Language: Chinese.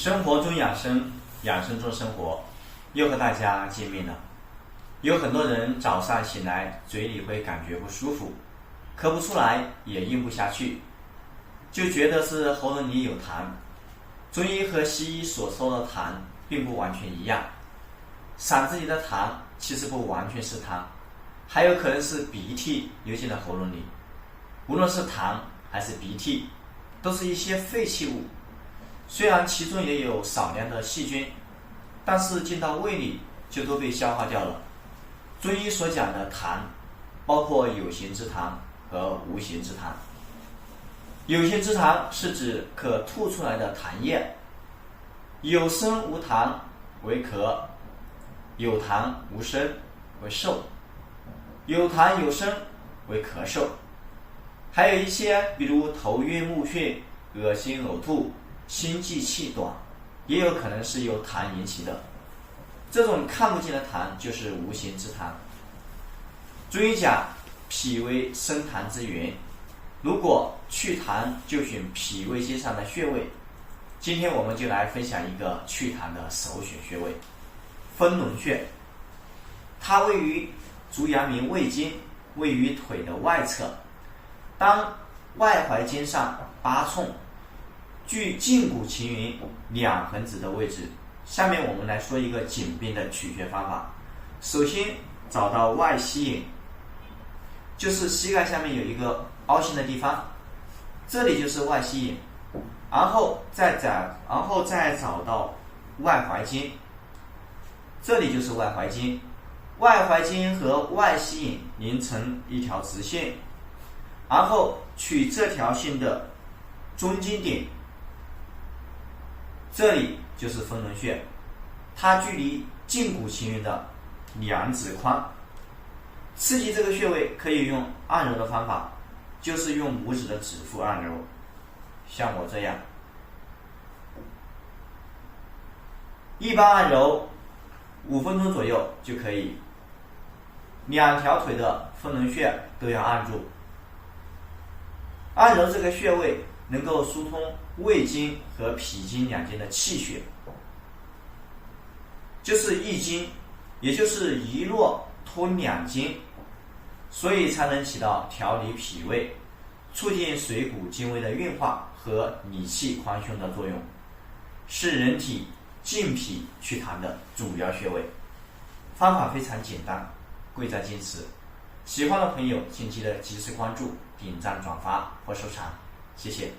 生活中养生，养生中生活，又和大家见面了。有很多人早上醒来嘴里会感觉不舒服，咳不出来也咽不下去，就觉得是喉咙里有痰。中医和西医所说的痰并不完全一样，嗓子里的痰其实不完全是痰，还有可能是鼻涕流进了喉咙里。无论是痰还是鼻涕，都是一些废弃物，虽然其中也有少量的细菌，但是进到胃里就都被消化掉了。中医所讲的痰包括有形之痰和无形之痰。有形之痰是指可吐出来的痰液，有声无痰为咳，有痰无声为嗽，有痰有声为咳嗽。还有一些比如头晕目眩、恶心呕吐、心悸气短，也有可能是由痰引起的。这种看不见的痰就是无形之痰。中医讲脾为生痰之源，如果祛痰就选脾胃经上的穴位。今天我们就来分享一个祛痰的首选穴位——分轮穴。它位于足阳明胃经，位于腿的外侧。当外踝尖上8寸，距胫骨前缘2横指的位置。下面我们来说一个简便的取穴方法。首先找到外膝眼，就是膝盖下面有一个凹陷的地方，这里就是外膝眼。然后再找到外踝尖，这里就是外踝尖。外踝尖和外膝眼连成一条直线，然后取这条线的中间点，这里就是分轮穴，它距离胫骨前缘的2指宽。刺激这个穴位可以用按揉的方法，就是用拇指的指腹按揉，像我这样。一般按揉5分钟左右就可以。2条腿的分轮穴都要按住。按揉这个穴位能够疏通胃经和脾经两经的气血，就是一经，也就是一络通2经，所以才能起到调理脾胃、促进水谷精微的运化和理气宽胸的作用，是人体健脾祛痰的主要穴位。方法非常简单，贵在坚持。喜欢的朋友请记得及时关注、点赞、转发或收藏，谢谢。